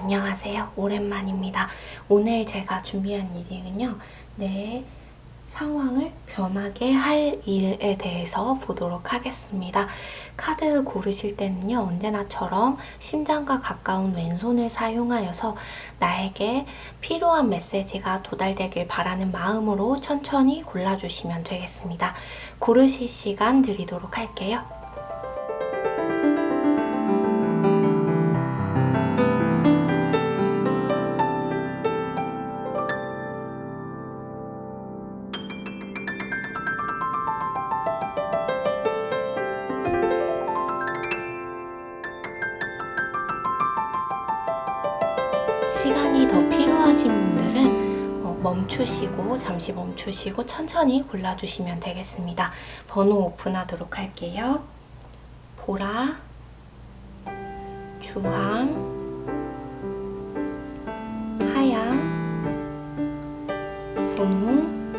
안녕하세요. 오랜만입니다. 오늘 제가 준비한 리딩은요. 내 상황을 변하게 할 일에 대해서 보도록 하겠습니다. 카드 고르실 때는요. 언제나처럼 심장과 가까운 왼손을 사용하여서 나에게 필요한 메시지가 도달되길 바라는 마음으로 천천히 골라주시면 되겠습니다. 고르실 시간 드리도록 할게요. 시간이 더 필요하신 분들은 잠시 멈추시고 천천히 골라주시면 되겠습니다. 번호 오픈하도록 할게요. 보라, 주황, 하양, 분홍,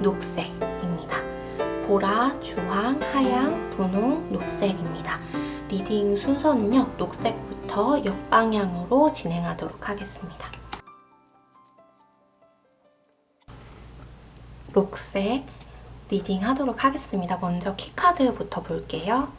녹색입니다. 보라, 주황, 하양, 분홍, 녹색입니다. 리딩 순서는요. 녹색부터 역방향으로 진행하도록 하겠습니다. 녹색 리딩 하도록 하겠습니다. 먼저 키카드부터 볼게요.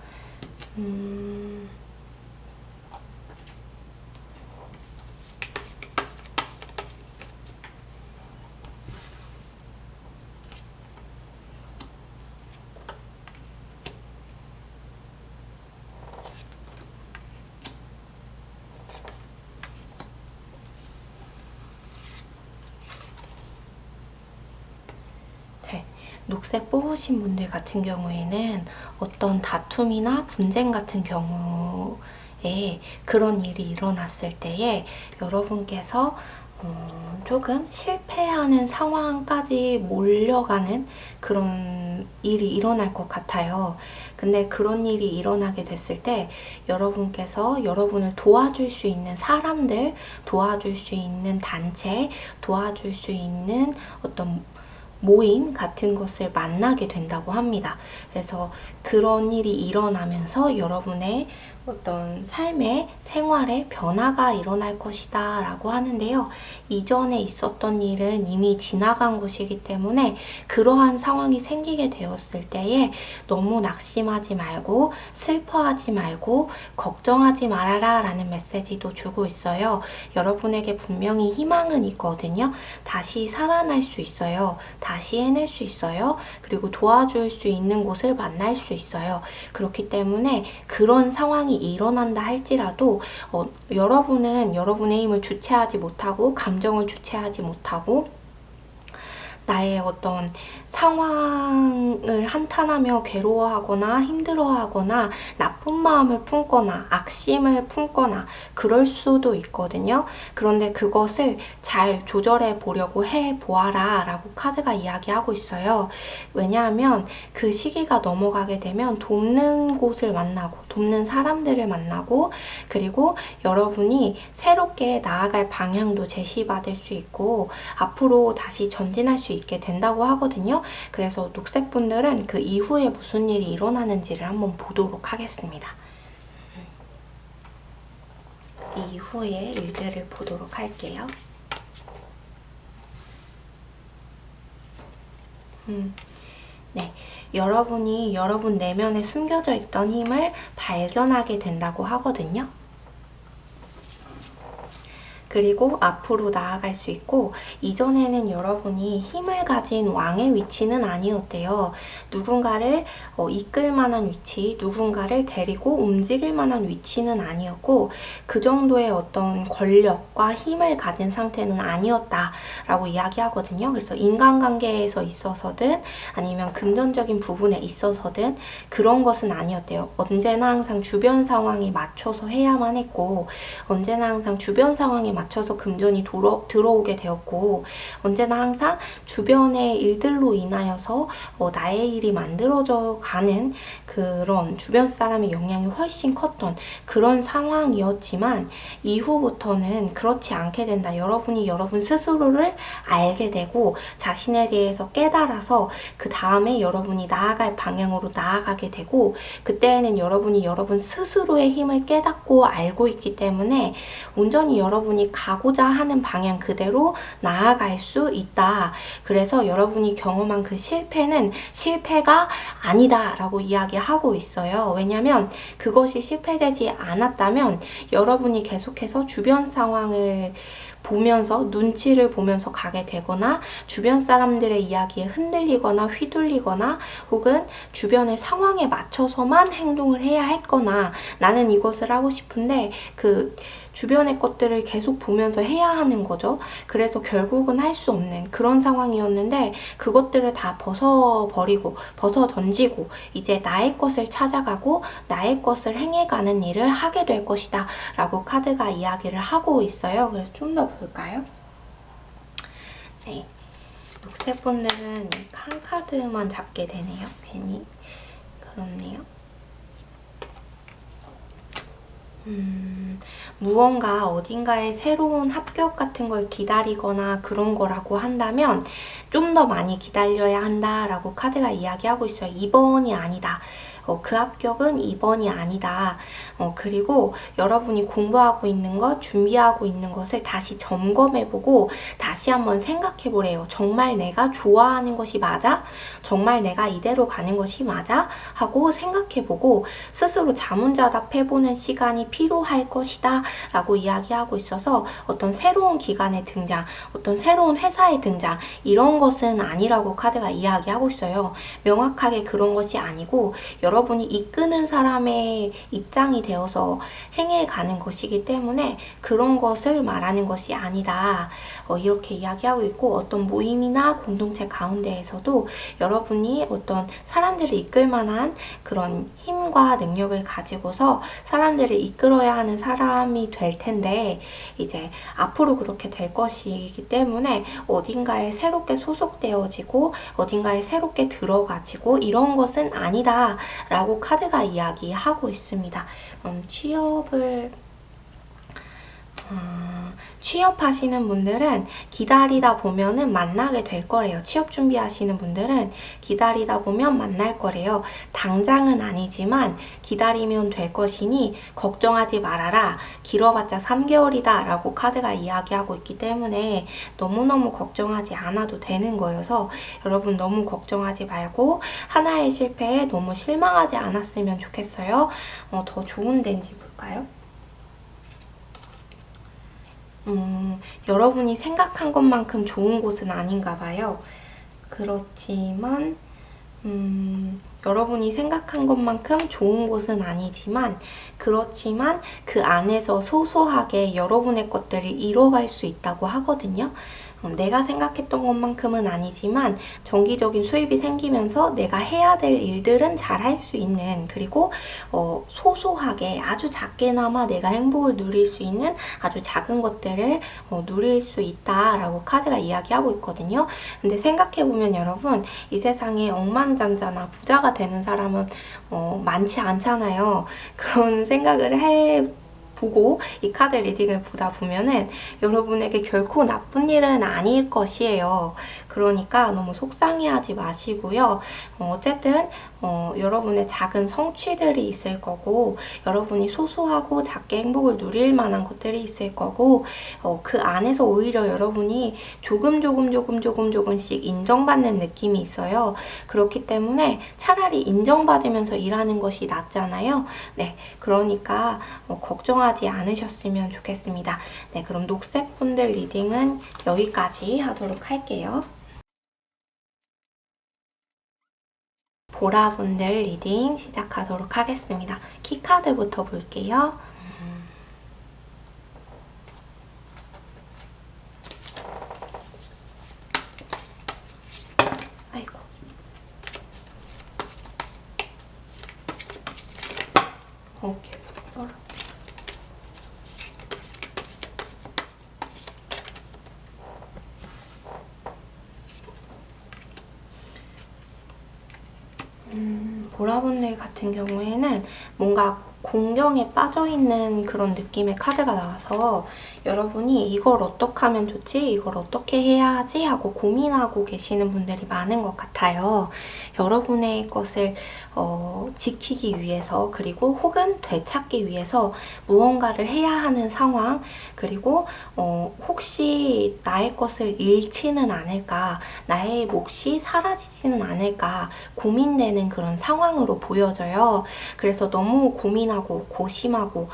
녹색 뽑으신 분들 같은 경우에는 어떤 다툼이나 분쟁 같은 경우에 그런 일이 일어났을 때에 여러분께서 조금 실패하는 상황까지 몰려가는 그런 일이 일어날 것 같아요. 근데 그런 일이 일어나게 됐을 때 여러분께서 여러분을 도와줄 수 있는 사람들, 도와줄 수 있는 단체, 도와줄 수 있는 어떤 모임 같은 것을 만나게 된다고 합니다. 그래서 그런 일이 일어나면서 여러분의 어떤 삶의 생활에 변화가 일어날 것이다 라고 하는데요. 이전에 있었던 일은 이미 지나간 것이기 때문에 그러한 상황이 생기게 되었을 때에 너무 낙심하지 말고 슬퍼하지 말고 걱정하지 말아라 라는 메시지도 주고 있어요. 여러분에게 분명히 희망은 있거든요. 다시 살아날 수 있어요. 다시 해낼 수 있어요. 그리고 도와줄 수 있는 곳을 만날 수 있어요. 그렇기 때문에 그런 상황이 일어난다 할지라도 여러분은 여러분의 힘을 주체하지 못하고 감정을 주체하지 못하고 나의 어떤 상황을 한탄하며 괴로워하거나 힘들어하거나 나쁜 마음을 품거나 악심을 품거나 그럴 수도 있거든요. 그런데 그것을 잘 조절해 보려고 해보아라 라고 카드가 이야기하고 있어요. 왜냐하면 그 시기가 넘어가게 되면 돕는 곳을 만나고 돕는 사람들을 만나고 그리고 여러분이 새롭게 나아갈 방향도 제시받을 수 있고 앞으로 다시 전진할 수 있게 된다고 하거든요. 그래서 녹색 분들은 그 이후에 무슨 일이 일어나는지를 한번 보도록 하겠습니다. 이후의 일들을 보도록 할게요. 네, 여러분이 여러분 내면에 숨겨져 있던 힘을 발견하게 된다고 하거든요. 그리고 앞으로 나아갈 수 있고 이전에는 여러분이 힘을 가진 왕의 위치는 아니었대요. 누군가를 이끌 만한 위치, 누군가를 데리고 움직일 만한 위치는 아니었고 그 정도의 어떤 권력과 힘을 가진 상태는 아니었다라고 이야기하거든요. 그래서 인간관계에서 있어서든 아니면 금전적인 부분에 있어서든 그런 것은 아니었대요. 언제나 항상 주변 상황에 맞춰서 해야만 했고 언제나 항상 주변 상황에 맞춰서 금전이 들어오게 되었고, 언제나 항상 주변의 일들로 인하여서 나의 일이 만들어져 가는 그런 주변 사람의 영향이 훨씬 컸던 그런 상황이었지만, 이후부터는 그렇지 않게 된다. 여러분이 여러분 스스로를 알게 되고 자신에 대해서 깨달아서 그 다음에 여러분이 나아갈 방향으로 나아가게 되고, 그때에는 여러분이 여러분 스스로의 힘을 깨닫고 알고 있기 때문에 온전히 여러분이 가고자 하는 방향 그대로 나아갈 수 있다. 그래서 여러분이 경험한 그 실패는 실패가 아니다 라고 이야기하고 있어요. 왜냐면 그것이 실패되지 않았다면 여러분이 계속해서 주변 상황을 보면서 눈치를 보면서 가게 되거나 주변 사람들의 이야기에 흔들리거나 휘둘리거나 혹은 주변의 상황에 맞춰서만 행동을 해야 했거나, 나는 이것을 하고 싶은데 그 주변의 것들을 계속 보면서 해야 하는 거죠. 그래서 결국은 할 수 없는 그런 상황이었는데, 그것들을 다 벗어버리고 벗어 던지고 이제 나의 것을 찾아가고 나의 것을 행해가는 일을 하게 될 것이다 라고 카드가 이야기를 하고 있어요. 그래서 좀 더 볼까요? 네, 녹색 분들은 한 카드만 잡게 되네요. 괜히 그렇네요. 무언가 어딘가에 새로운 합격 같은 걸 기다리거나 그런 거라고 한다면 좀 더 많이 기다려야 한다라고 카드가 이야기하고 있어요. 이번이 아니다. 그 합격은 이번이 아니다. 그리고 여러분이 공부하고 있는 것, 준비하고 있는 것을 다시 점검해보고 다시 한번 생각해보래요. 정말 내가 좋아하는 것이 맞아? 정말 내가 이대로 가는 것이 맞아? 하고 생각해보고 스스로 자문자답해보는 시간이 필요할 것이다 라고 이야기하고 있어서, 어떤 새로운 기관의 등장, 어떤 새로운 회사의 등장, 이런 것은 아니라고 카드가 이야기하고 있어요. 명확하게 그런 것이 아니고 여러분이 이끄는 사람의 입장이 되어서 행해가는 것이기 때문에 그런 것을 말하는 것이 아니다. 이렇게 이야기하고 있고, 어떤 모임이나 공동체 가운데에서도 여러분이 어떤 사람들을 이끌 만한 그런 힘과 능력을 가지고서 사람들을 이끌어야 하는 사람이 될 텐데, 이제 앞으로 그렇게 될 것이기 때문에 어딘가에 새롭게 소속되어지고 어딘가에 새롭게 들어가지고 이런 것은 아니다 라고 카드가 이야기하고 있습니다. 취업하시는 분들은 기다리다 보면은 만나게 될 거래요. 취업 준비하시는 분들은 기다리다 보면 만날 거래요. 당장은 아니지만 기다리면 될 것이니 걱정하지 말아라. 길어봤자 3개월이다 라고 카드가 이야기하고 있기 때문에 너무너무 걱정하지 않아도 되는 거여서 여러분 너무 걱정하지 말고 하나의 실패에 너무 실망하지 않았으면 좋겠어요. 더 좋은 데인지 볼까요? 여러분이 생각한 것만큼 좋은 곳은 아닌가 봐요. 그렇지만 여러분이 생각한 것만큼 좋은 곳은 아니지만, 그렇지만 그 안에서 소소하게 여러분의 것들을 이뤄갈 수 있다고 하거든요. 내가 생각했던 것만큼은 아니지만 정기적인 수입이 생기면서 내가 해야 될 일들은 잘 할 수 있는, 그리고 소소하게 아주 작게나마 내가 행복을 누릴 수 있는 아주 작은 것들을 누릴 수 있다라고 카드가 이야기하고 있거든요. 근데 생각해보면 여러분, 이 세상에 억만장자나 부자가 되는 사람은 많지 않잖아요. 그런 생각을 보고 이 카드 리딩을 보다 보면은 여러분에게 결코 나쁜 일은 아닐 것이에요. 그러니까 너무 속상해하지 마시고요. 어쨌든 여러분의 작은 성취들이 있을 거고, 여러분이 소소하고 작게 행복을 누릴 만한 것들이 있을 거고, 그 안에서 오히려 여러분이 조금씩 인정받는 느낌이 있어요. 그렇기 때문에 차라리 인정받으면서 일하는 것이 낫잖아요. 네, 그러니까 걱정하지 않으셨으면 좋겠습니다. 네, 그럼 녹색 분들 리딩은 여기까지 하도록 할게요. 보라분들 리딩 시작하도록 하겠습니다. 키카드부터 볼게요. 아이고. 계속 떨어져. 보라분들 같은 경우에는 뭔가 공경에 빠져있는 그런 느낌의 카드가 나와서 여러분이 이걸 어떻게 하면 좋지? 이걸 어떻게 해야 하지? 하고 고민하고 계시는 분들이 많은 것 같아요. 여러분의 것을 지키기 위해서, 그리고 혹은 되찾기 위해서 무언가를 해야 하는 상황, 그리고 혹시 나의 것을 잃지는 않을까, 나의 몫이 사라지지는 않을까 고민되는 그런 상황으로 보여져요. 그래서 너무 고민하고 고심하고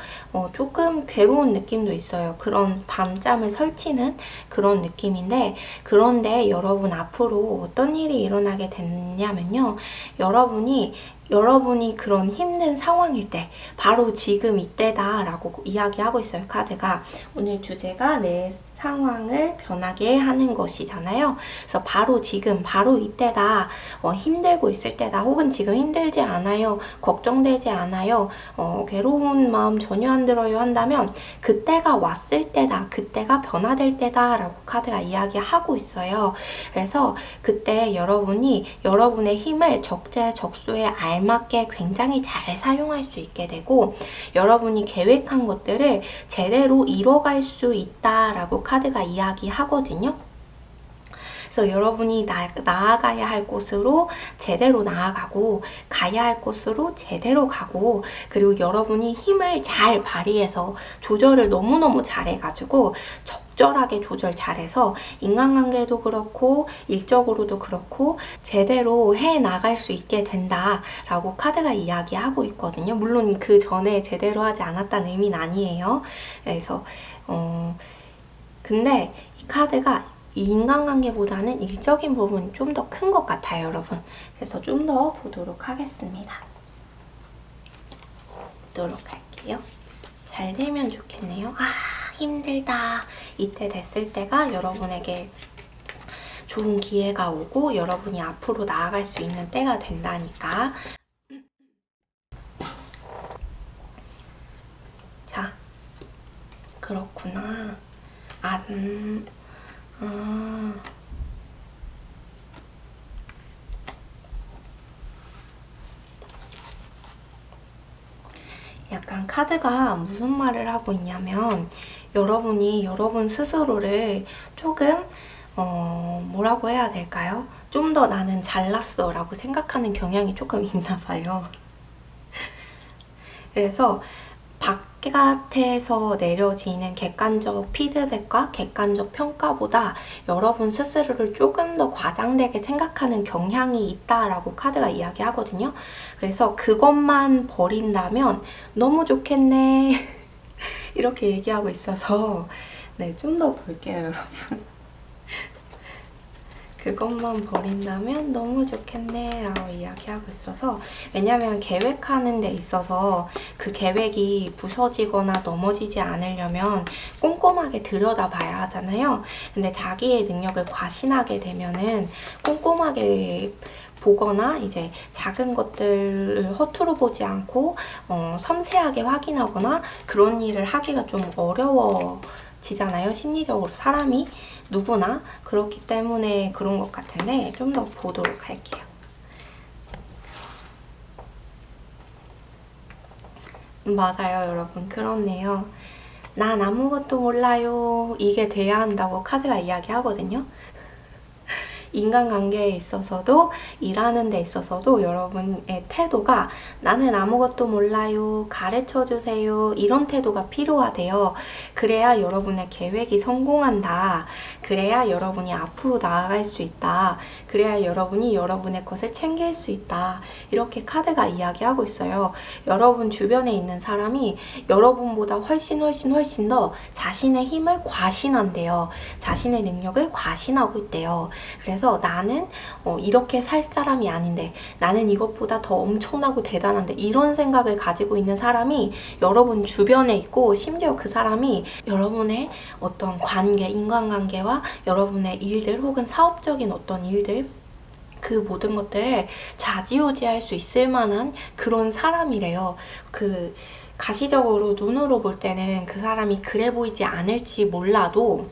조금 괴로운 느낌도 있어요. 그런 밤잠을 설치는 그런 느낌인데, 그런데 여러분 앞으로 어떤 일이 일어나게 됐냐면요. 여러분이 그런 힘든 상황일 때 바로 지금 이때다 라고 이야기하고 있어요. 카드가. 오늘 주제가 내 상황을 변하게 하는 것이잖아요. 그래서 바로 지금, 바로 이때다. 힘들고 있을 때다. 혹은 지금 힘들지 않아요. 걱정되지 않아요. 괴로운 마음 전혀 안 들어요 한다면 그때가 왔을 때다. 그때가 변화될 때다 라고 카드가 이야기하고 있어요. 그래서 그때 여러분이 여러분의 힘을 적재적소에 알맞게 굉장히 잘 사용할 수 있게 되고, 여러분이 계획한 것들을 제대로 이뤄갈 수 있다라고 카드가 이야기하거든요. 그래서 여러분이 나아가야 할 곳으로 제대로 나아가고, 가야 할 곳으로 제대로 가고, 그리고 여러분이 힘을 잘 발휘해서 조절을 너무너무 잘해가지고 적절하게 조절 잘해서 인간관계도 그렇고 일적으로도 그렇고 제대로 해나갈 수 있게 된다라고 카드가 이야기하고 있거든요. 물론 그 전에 제대로 하지 않았다는 의미는 아니에요. 그래서 근데 이 카드가 인간관계보다는 일적인 부분이 좀 더 큰 것 같아요, 여러분. 그래서 좀 더 보도록 하겠습니다. 보도록 할게요. 잘 되면 좋겠네요. 힘들다. 이때 됐을 때가 여러분에게 좋은 기회가 오고 여러분이 앞으로 나아갈 수 있는 때가 된다니까. 자, 그렇구나. 약간 카드가 무슨 말을 하고 있냐면, 여러분이 여러분 스스로를 조금 뭐라고 해야 될까요? 좀 더 나는 잘났어 라고 생각하는 경향이 조금 있나 봐요. 그래서 바깥에서 내려지는 객관적 피드백과 객관적 평가보다 여러분 스스로를 조금 더 과장되게 생각하는 경향이 있다라고 카드가 이야기하거든요. 그래서 그것만 버린다면 너무 좋겠네. 이렇게 얘기하고 있어서 네, 좀 더 볼게요, 여러분. 그것만 버린다면 너무 좋겠네 라고 이야기하고 있어서, 왜냐면 계획하는 데 있어서 그 계획이 부서지거나 넘어지지 않으려면 꼼꼼하게 들여다봐야 하잖아요. 근데 자기의 능력을 과신하게 되면은 꼼꼼하게 보거나 이제 작은 것들을 허투루 보지 않고 섬세하게 확인하거나 그런 일을 하기가 좀 어려워지잖아요. 심리적으로 사람이 누구나 그렇기 때문에 그런 것 같은데 좀 더 보도록 할게요. 맞아요, 여러분. 그렇네요. 난 아무것도 몰라요. 이게 돼야 한다고 카드가 이야기하거든요. 인간관계에 있어서도 일하는 데 있어서도 여러분의 태도가 나는 아무것도 몰라요, 가르쳐주세요, 이런 태도가 필요하대요. 그래야 여러분의 계획이 성공한다. 그래야 여러분이 앞으로 나아갈 수 있다. 그래야 여러분이 여러분의 것을 챙길 수 있다. 이렇게 카드가 이야기하고 있어요. 여러분 주변에 있는 사람이 여러분보다 훨씬 더 자신의 힘을 과신한대요. 자신의 능력을 과신하고 있대요. 그래서 나는 이렇게 살 사람이 아닌데, 나는 이것보다 더 엄청나고 대단한데, 이런 생각을 가지고 있는 사람이 여러분 주변에 있고, 심지어 그 사람이 여러분의 어떤 관계, 인간관계와 여러분의 일들 혹은 사업적인 어떤 일들, 그 모든 것들을 좌지우지할 수 있을 만한 그런 사람이래요. 가시적으로 눈으로 볼 때는 그 사람이 그래 보이지 않을지 몰라도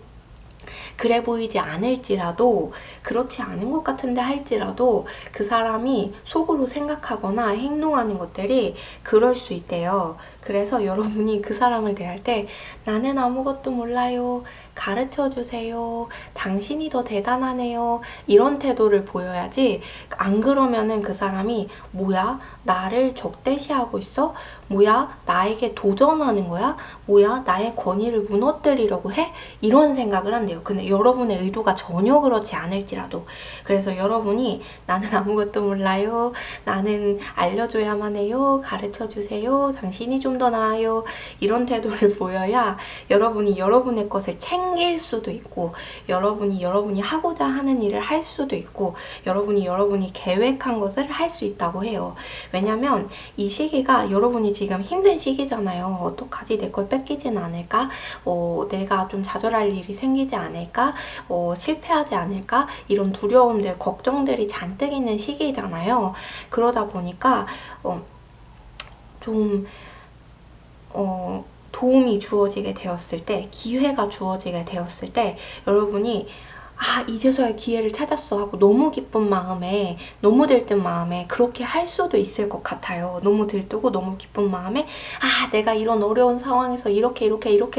그래 보이지 않을지라도, 그렇지 않은 것 같은데 할지라도 그 사람이 속으로 생각하거나 행동하는 것들이 그럴 수 있대요. 그래서 여러분이 그 사람을 대할 때 나는 아무것도 몰라요, 가르쳐 주세요, 당신이 더 대단하네요, 이런 태도를 보여야지, 안 그러면은 그 사람이 뭐야? 나를 적대시하고 있어? 뭐야? 나에게 도전하는 거야? 뭐야? 나의 권위를 무너뜨리려고 해? 이런 생각을 한대요. 근데 여러분의 의도가 전혀 그렇지 않을지라도. 그래서 여러분이 나는 아무것도 몰라요, 나는 알려줘야만 해요, 가르쳐 주세요, 당신이 좀 더 나아요, 이런 태도를 보여야 여러분이 여러분의 것을 챙길 수도 있고, 여러분이 하고자 하는 일을 할 수도 있고, 여러분이 계획한 것을 할 수 있다고 해요. 왜냐면 이 시기가 여러분이 지금 힘든 시기잖아요. 어떡하지? 내 걸 뺏기진 않을까? 내가 좀 좌절할 일이 생기지 않을까? 실패하지 않을까? 이런 두려움들, 걱정들이 잔뜩 있는 시기잖아요. 그러다 보니까 좀 도움이 주어지게 되었을 때, 기회가 주어지게 되었을 때 여러분이 이제서야 기회를 찾았어 하고 너무 기쁜 마음에, 너무 들뜬 마음에 그렇게 할 수도 있을 것 같아요. 너무 들뜨고 너무 기쁜 마음에 내가 이런 어려운 상황에서 이렇게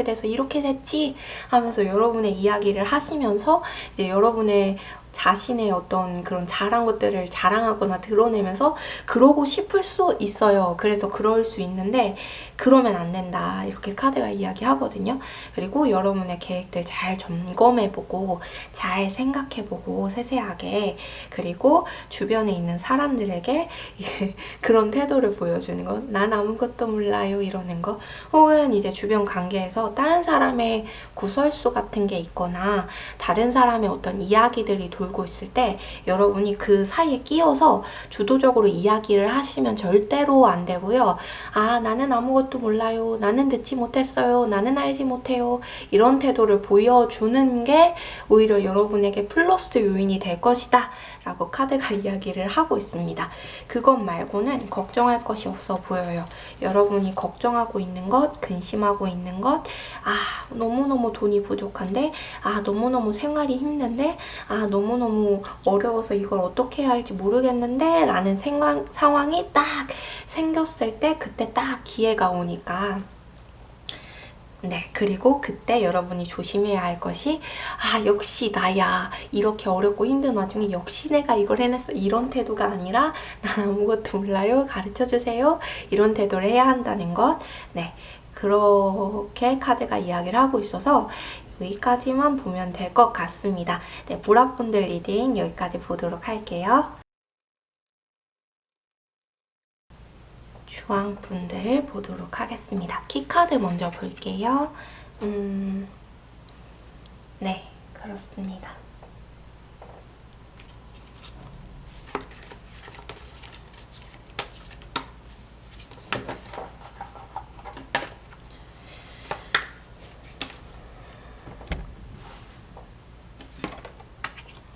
돼서 이렇게 됐지 하면서 여러분의 이야기를 하시면서 이제 여러분의 자신의 어떤 그런 잘한 것들을 자랑하거나 드러내면서 그러고 싶을 수 있어요. 그래서 그럴 수 있는데 그러면 안 된다, 이렇게 카드가 이야기하거든요. 그리고 여러분의 계획들 잘 점검해보고 잘 생각해보고 세세하게, 그리고 주변에 있는 사람들에게 이제 그런 태도를 보여주는 거, 난 아무것도 몰라요 이러는 거, 혹은 이제 주변 관계에서 다른 사람의 구설수 같은 게 있거나 다른 사람의 어떤 이야기들이 돌고 있을 때 여러분이 그 사이에 끼어서 주도적으로 이야기를 하시면 절대로 안 되고요. 나는 아무것도 몰라요, 나는 듣지 못했어요, 나는 알지 못해요, 이런 태도를 보여주는 게 오히려 여러분에게 플러스 요인이 될 것이다 라고 카드가 이야기를 하고 있습니다. 그것 말고는 걱정할 것이 없어 보여요. 여러분이 걱정하고 있는 것, 근심하고 있는 것, 너무너무 돈이 부족한데, 너무너무 생활이 힘든데, 너무너무 어려워서 이걸 어떻게 해야 할지 모르겠는데 라는 상황이 딱 생겼을 때, 그때 딱 기회가 오니까. 네, 그리고 그때 여러분이 조심해야 할 것이 역시 나야, 이렇게 어렵고 힘든 와중에 역시 내가 이걸 해냈어, 이런 태도가 아니라 난 아무것도 몰라요, 가르쳐주세요, 이런 태도를 해야 한다는 것. 네, 그렇게 카드가 이야기를 하고 있어서 여기까지만 보면 될 것 같습니다. 네, 보라분들 리딩 여기까지 보도록 할게요. 주황분들 보도록 하겠습니다. 키카드 먼저 볼게요. 네, 그렇습니다.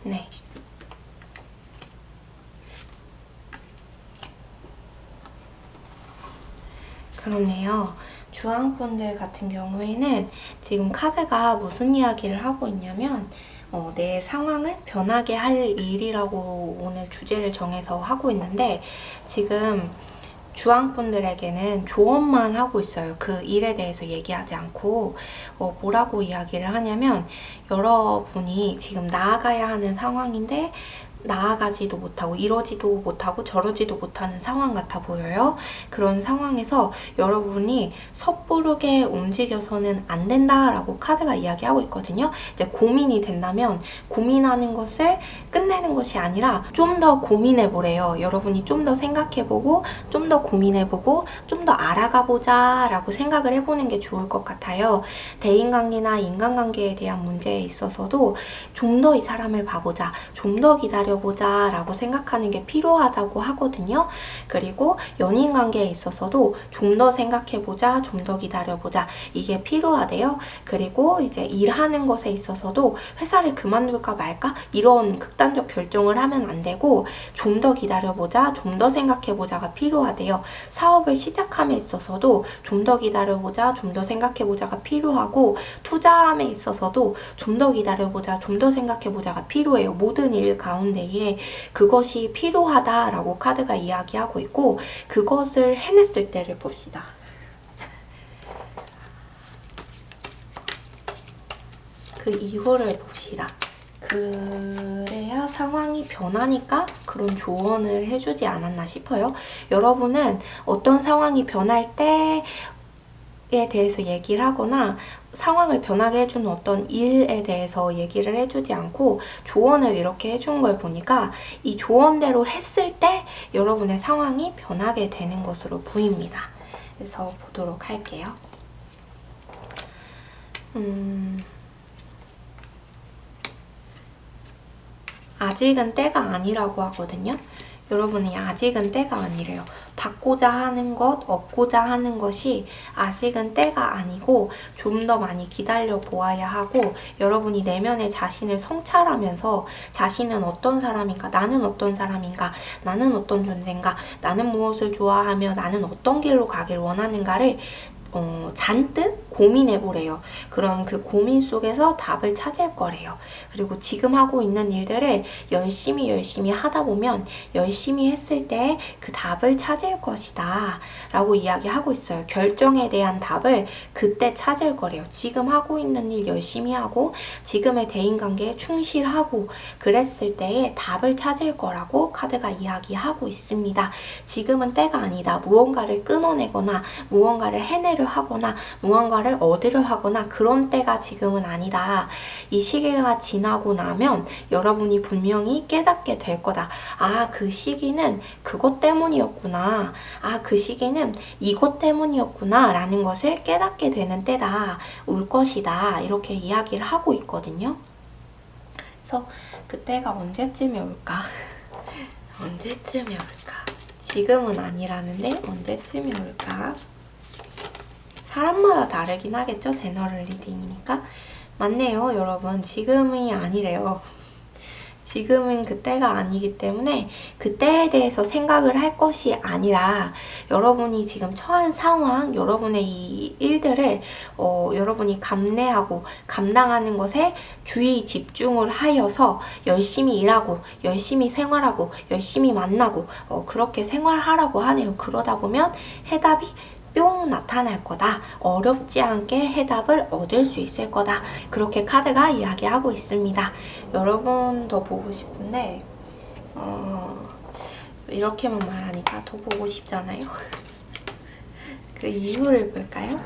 네. 그렇네요. 주황분들 같은 경우에는 지금 카드가 무슨 이야기를 하고 있냐면 내 상황을 변하게 할 일이라고 오늘 주제를 정해서 하고 있는데, 지금 주황분들에게는 조언만 하고 있어요. 그 일에 대해서 얘기하지 않고 뭐라고 이야기를 하냐면, 여러분이 지금 나아가야 하는 상황인데 나아가지도 못하고 이러지도 못하고 저러지도 못하는 상황 같아 보여요. 그런 상황에서 여러분이 섣부르게 움직여서는 안 된다라고 카드가 이야기하고 있거든요. 이제 고민이 된다면 고민하는 것을 끝내는 것이 아니라 좀 더 고민해보래요. 여러분이 좀 더 생각해보고 좀 더 고민해보고 좀 더 알아가보자 라고 생각을 해보는 게 좋을 것 같아요. 대인관계나 인간관계에 대한 문제에 있어서도 좀 더 이 사람을 봐보자, 좀 더 기다려 기다려보자 라고 생각하는 게 필요하다고 하거든요. 그리고 연인 관계에 있어서도 좀 더 생각해보자, 좀 더 기다려보자, 이게 필요하대요. 그리고 이제 일하는 것에 있어서도 회사를 그만둘까 말까 이런 극단적 결정을 하면 안 되고 좀 더 기다려보자, 좀 더 생각해보자가 필요하대요. 사업을 시작함에 있어서도 좀 더 기다려보자, 좀 더 생각해보자가 필요하고 투자함에 있어서도 좀 더 기다려보자, 좀 더 생각해보자가 필요해요. 모든 일 가운데에 그것이 필요하다라고 카드가 이야기하고 있고 그것을 해냈을 때를 봅시다. 그 이후를 봅시다. 그래야 상황이 변하니까 그런 조언을 해주지 않았나 싶어요. 여러분은 어떤 상황이 변할 때에 대해서 얘기를 하거나 상황을 변하게 해주는 어떤 일에 대해서 얘기를 해주지 않고 조언을 이렇게 해준 걸 보니까 이 조언대로 했을 때 여러분의 상황이 변하게 되는 것으로 보입니다. 그래서 보도록 할게요. 아직은 때가 아니라고 하거든요. 여러분이 아직은 때가 아니래요. 받고자 하는 것, 얻고자 하는 것이 아직은 때가 아니고 좀 더 많이 기다려 보아야 하고 여러분이 내면의 자신을 성찰하면서 자신은 어떤 사람인가, 나는 어떤 사람인가, 나는 어떤 존재인가, 나는 무엇을 좋아하며 나는 어떤 길로 가길 원하는가를 잔뜩 고민해 보래요. 그럼 그 고민 속에서 답을 찾을 거래요. 그리고 지금 하고 있는 일들을 열심히 하다 보면 열심히 했을 때 그 답을 찾을 것이다 라고 이야기하고 있어요. 결정에 대한 답을 그때 찾을 거래요. 지금 하고 있는 일 열심히 하고 지금의 대인관계에 충실하고 그랬을 때에 답을 찾을 거라고 카드가 이야기하고 있습니다. 지금은 때가 아니다. 무언가를 끊어내거나 무언가를 해내려 하거나 무언가를 얻으려 하거나 그런 때가 지금은 아니다. 이 시기가 지나고 나면 여러분이 분명히 깨닫게 될 거다. 아, 그 시기는 그것 때문이었구나. 아, 그 시기는 이것 때문이었구나 라는 것을 깨닫게 되는 때다. 올 것이다. 이렇게 이야기를 하고 있거든요. 그래서 그때가 언제쯤에 올까? 언제쯤에 올까? 지금은 아니라는데 언제쯤에 올까? 사람마다 다르긴 하겠죠? 제너럴 리딩이니까. 맞네요, 여러분. 지금이 아니래요. 지금은 그때가 아니기 때문에 그때에 대해서 생각을 할 것이 아니라 여러분이 지금 처한 상황, 여러분의 이 일들을 여러분이 감내하고 감당하는 것에 주의 집중을 하여서 열심히 일하고 열심히 생활하고 열심히 만나고 그렇게 생활하라고 하네요. 그러다 보면 해답이 뿅 나타날 거다. 어렵지 않게 해답을 얻을 수 있을 거다. 그렇게 카드가 이야기하고 있습니다. 여러분 더 보고 싶은데 이렇게만 말하니까 더 보고 싶잖아요. 그 이유를 볼까요?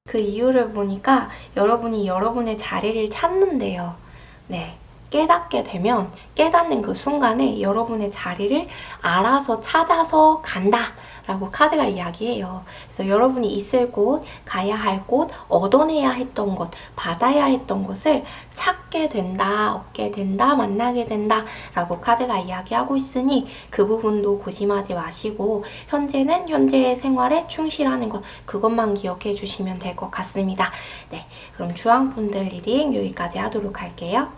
그 이유를 보니까 여러분이 여러분의 자리를 찾는데요. 네. 깨닫게 되면 깨닫는 그 순간에 여러분의 자리를 알아서 찾아서 간다 라고 카드가 이야기해요. 그래서 여러분이 있을 곳, 가야 할 곳, 얻어내야 했던 것, 받아야 했던 것을 찾게 된다, 얻게 된다, 만나게 된다 라고 카드가 이야기하고 있으니 그 부분도 고심하지 마시고 현재는 현재의 생활에 충실하는 것, 그것만 기억해 주시면 될 것 같습니다. 네, 그럼 주황분들 리딩 여기까지 하도록 할게요.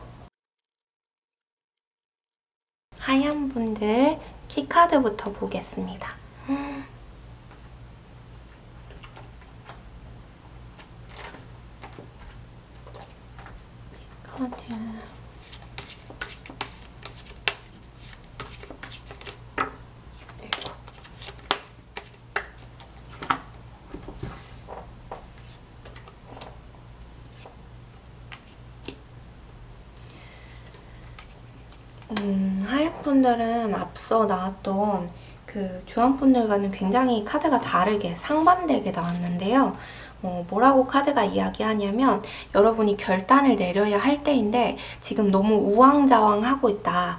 하얀 분들 키카드부터 보겠습니다. 카드. 하얀 분들은 앞서 나왔던 그 주황 분들과는 굉장히 카드가 다르게 상반되게 나왔는데요. 뭐라고 카드가 이야기하냐면 여러분이 결단을 내려야 할 때인데 지금 너무 우왕좌왕하고 있다.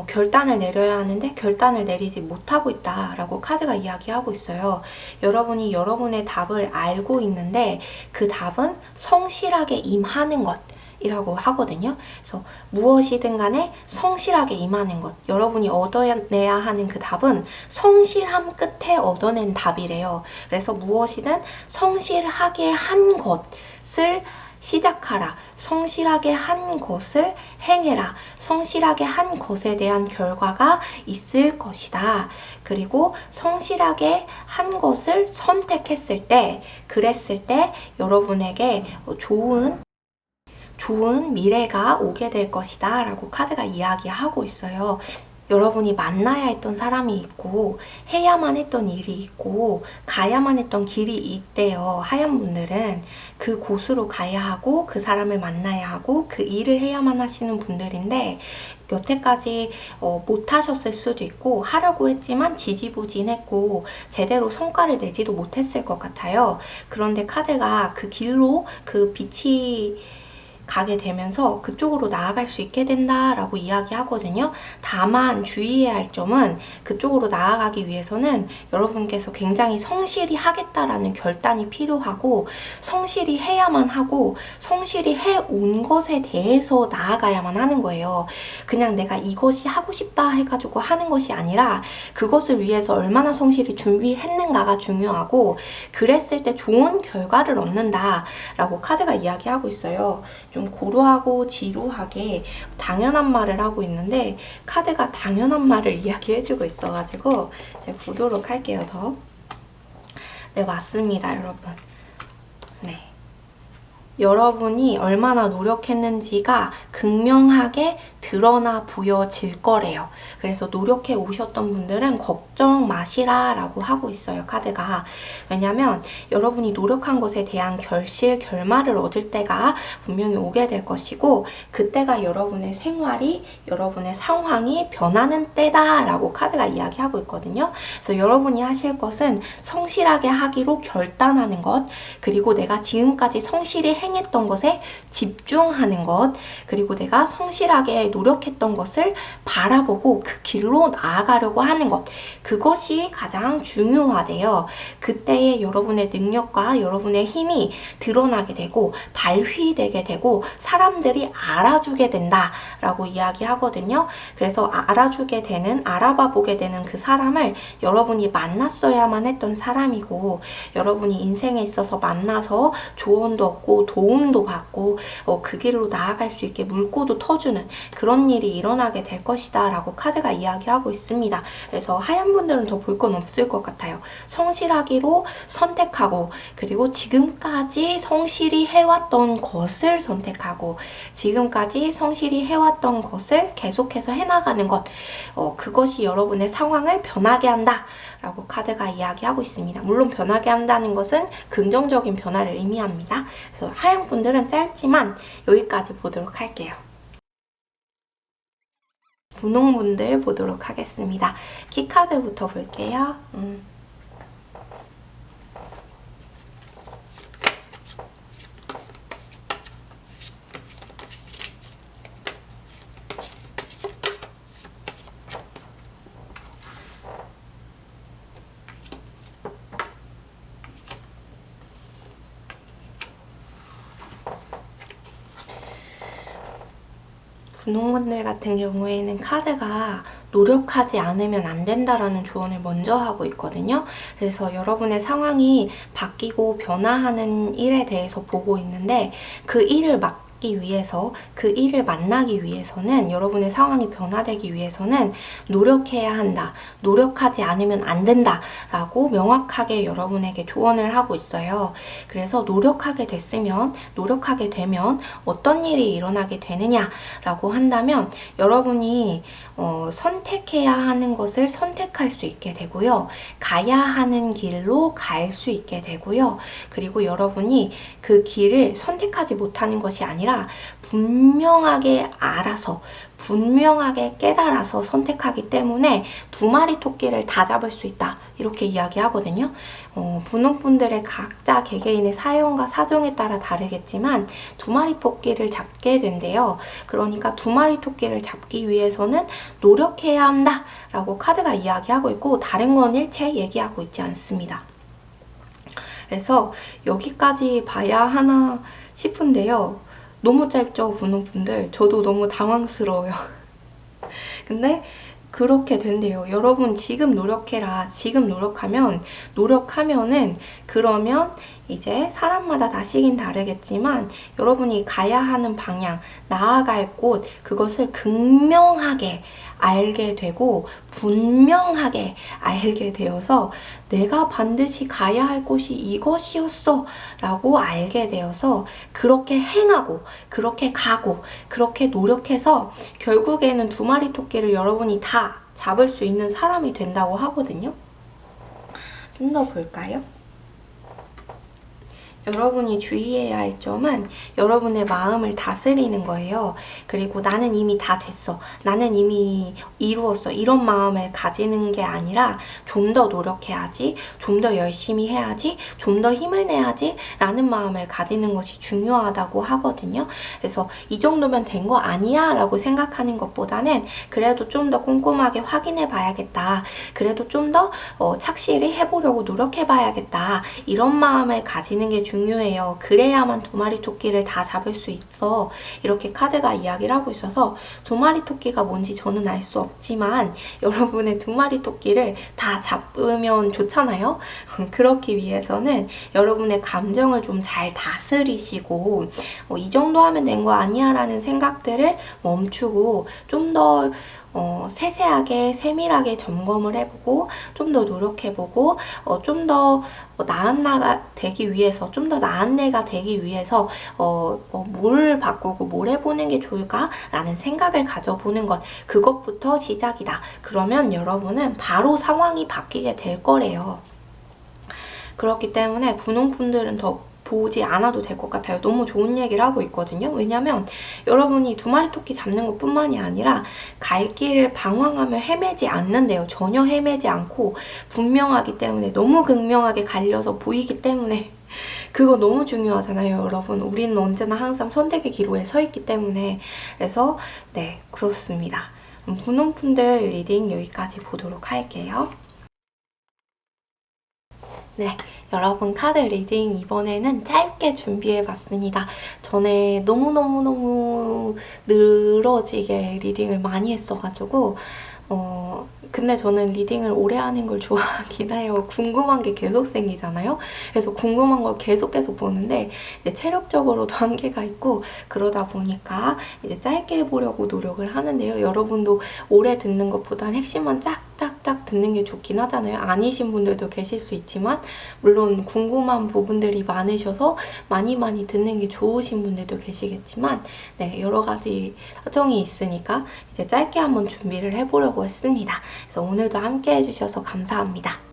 결단을 내려야 하는데 결단을 내리지 못하고 있다 라고 카드가 이야기하고 있어요. 여러분이 여러분의 답을 알고 있는데 그 답은 성실하게 임하는 것, 이라고 하거든요. 그래서 무엇이든 간에 성실하게 임하는 것. 여러분이 얻어내야 하는 그 답은 성실함 끝에 얻어낸 답이래요. 그래서 무엇이든 성실하게 한 것을 시작하라. 성실하게 한 것을 행해라. 성실하게 한 것에 대한 결과가 있을 것이다. 그리고 성실하게 한 것을 선택했을 때, 그랬을 때 여러분에게 좋은 미래가 오게 될 것이다 라고 카드가 이야기하고 있어요. 여러분이 만나야 했던 사람이 있고 해야만 했던 일이 있고 가야만 했던 길이 있대요. 하얀 분들은 그 곳으로 가야 하고 그 사람을 만나야 하고 그 일을 해야만 하시는 분들인데 여태까지 못 하셨을 수도 있고 하려고 했지만 지지부진했고 제대로 성과를 내지도 못했을 것 같아요. 그런데 카드가 그 길로 그 빛이 가게 되면서 그쪽으로 나아갈 수 있게 된다라고 이야기하거든요. 다만 주의해야 할 점은 그쪽으로 나아가기 위해서는 여러분께서 굉장히 성실히 하겠다라는 결단이 필요하고 성실히 해야만 하고 성실히 해온 것에 대해서 나아가야만 하는 거예요. 그냥 내가 이것이 하고 싶다 해가지고 하는 것이 아니라 그것을 위해서 얼마나 성실히 준비했는가가 중요하고 그랬을 때 좋은 결과를 얻는다라고 카드가 이야기하고 있어요. 좀 고루하고 지루하게 당연한 말을 하고 있는데 카드가 당연한 말을 이야기해주고 있어가지고 이제 보도록 할게요. 네, 맞습니다, 여러분. 네. 여러분이 얼마나 노력했는지가 극명하게 드러나 보여질 거래요. 그래서 노력해 오셨던 분들은 걱정 마시라 라고 하고 있어요, 카드가. 왜냐면 여러분이 노력한 것에 대한 결말을 얻을 때가 분명히 오게 될 것이고 그때가 여러분의 생활이, 여러분의 상황이 변하는 때다 라고 카드가 이야기하고 있거든요. 그래서 여러분이 하실 것은 성실하게 하기로 결단하는 것, 그리고 내가 지금까지 성실히 행했던 것에 집중하는 것, 그리고 내가 성실하게 노력했던 것을 바라보고 그 길로 나아가려고 하는 것, 그것이 가장 중요하대요. 그때의 여러분의 능력과 여러분의 힘이 드러나게 되고 발휘되게 되고 사람들이 알아주게 된다라고 이야기하거든요. 그래서 알아봐 보게 되는 그 사람을 여러분이 만났어야만 했던 사람이고 여러분이 인생에 있어서 만나서 조언도 얻고 도움도 받고 그 길로 나아갈 수 있게 물꼬도 터주는 그런 일이 일어나게 될 것이다 라고 카드가 이야기하고 있습니다. 그래서 하얀 분들은 더 볼 건 없을 것 같아요. 성실하기로 선택하고 그리고 지금까지 성실히 해왔던 것을 선택하고 지금까지 성실히 해왔던 것을 계속해서 해나가는 것, 그것이 여러분의 상황을 변하게 한다 라고 카드가 이야기하고 있습니다. 물론 변하게 한다는 것은 긍정적인 변화를 의미합니다. 그래서 하얀 분들은 짧지만 여기까지 보도록 할게요. 분홍분들 보도록 하겠습니다. 키카드부터 볼게요. 분홍분들 같은 경우에는 카드가 노력하지 않으면 안 된다라는 조언을 먼저 하고 있거든요. 그래서 여러분의 상황이 바뀌고 변화하는 일에 대해서 보고 있는데 그 일을 위해서 그 일을 만나기 위해서는 여러분의 상황이 변화되기 위해서는 노력해야 한다. 노력하지 않으면 안 된다. 라고 명확하게 여러분에게 조언을 하고 있어요. 그래서 노력하게 되면 어떤 일이 일어나게 되느냐 라고 한다면 여러분이 선택해야 하는 것을 선택할 수 있게 되고요. 가야 하는 길로 갈 수 있게 되고요. 그리고 여러분이 그 길을 선택하지 못하는 것이 아니라 분명하게 알아서 분명하게 깨달아서 선택하기 때문에 두 마리 토끼를 다 잡을 수 있다 이렇게 이야기하거든요. 분홍분들의 각자 개개인의 사연과 사정에 따라 다르겠지만 두 마리 토끼를 잡게 된대요. 그러니까 두 마리 토끼를 잡기 위해서는 노력해야 한다 라고 카드가 이야기하고 있고 다른 건 일체 얘기하고 있지 않습니다. 그래서 여기까지 봐야 하나 싶은데요. 너무 짧죠, 분홍분들? 저도 너무 당황스러워요. 근데 그렇게 된대요. 여러분 지금 노력해라. 지금 노력하면은 그러면 이제 사람마다 다 시긴 다르겠지만 여러분이 가야 하는 방향, 나아갈 곳, 그것을 극명하게 알게 되고 분명하게 알게 되어서 내가 반드시 가야 할 곳이 이것이었어 라고 알게 되어서 그렇게 행하고 그렇게 가고 그렇게 노력해서 결국에는 두 마리 토끼를 여러분이 다 잡을 수 있는 사람이 된다고 하거든요. 좀 더 볼까요? 여러분이 주의해야 할 점은 여러분의 마음을 다스리는 거예요. 그리고 나는 이미 다 됐어. 나는 이미 이루었어. 이런 마음을 가지는 게 아니라 좀 더 노력해야지. 좀 더 열심히 해야지. 좀 더 힘을 내야지. 라는 마음을 가지는 것이 중요하다고 하거든요. 그래서 이 정도면 된 거 아니야? 라고 생각하는 것보다는 그래도 좀 더 꼼꼼하게 확인해 봐야겠다. 그래도 좀 더 착실히 해보려고 노력해 봐야겠다. 이런 마음을 가지는 게 중요해요. 그래야만 두 마리 토끼를 다 잡을 수 있어. 이렇게 카드가 이야기를 하고 있어서 두 마리 토끼가 뭔지 저는 알 수 없지만 여러분의 두 마리 토끼를 다 잡으면 좋잖아요. 그렇기 위해서는 여러분의 감정을 좀 잘 다스리시고 이 정도 하면 된 거 아니야 라는 생각들을 멈추고 좀 더 세세하게 세밀하게 점검을 해보고 좀 더 노력해보고 좀 더 나은 나가 되기 위해서 좀 더 나은 내가 되기 위해서 뭘 바꾸고 뭘 해보는 게 좋을까? 라는 생각을 가져보는 것, 그것부터 시작이다. 그러면 여러분은 바로 상황이 바뀌게 될 거래요. 그렇기 때문에 분홍분들은 더 보지 않아도 될 것 같아요. 너무 좋은 얘기를 하고 있거든요. 왜냐면 여러분이 두 마리 토끼 잡는 것 뿐만이 아니라 갈 길을 방황하며 헤매지 않는데요. 전혀 헤매지 않고 분명하기 때문에 너무 극명하게 갈려서 보이기 때문에 그거 너무 중요하잖아요, 여러분. 우리는 언제나 항상 선택의 기로에 서 있기 때문에. 그래서 네, 그렇습니다. 분홍분들 리딩 여기까지 보도록 할게요. 네, 여러분 카드 리딩 이번에는 짧게 준비해봤습니다. 전에 너무너무너무 늘어지게 리딩을 많이 했어가지고 근데 저는 리딩을 오래 하는 걸 좋아하긴 해요. 궁금한 게 계속 생기잖아요. 그래서 궁금한 걸 계속 보는데 이제 체력적으로도 한계가 있고 그러다 보니까 이제 짧게 해보려고 노력을 하는데요. 여러분도 오래 듣는 것보단 핵심만 짝짝짝 듣는 게 좋긴 하잖아요. 아니신 분들도 계실 수 있지만 물론 궁금한 부분들이 많으셔서 많이 듣는 게 좋으신 분들도 계시겠지만 네, 여러 가지 사정이 있으니까 이제 짧게 한번 준비를 해보려고 했습니다. 그래서 오늘도 함께 해주셔서 감사합니다.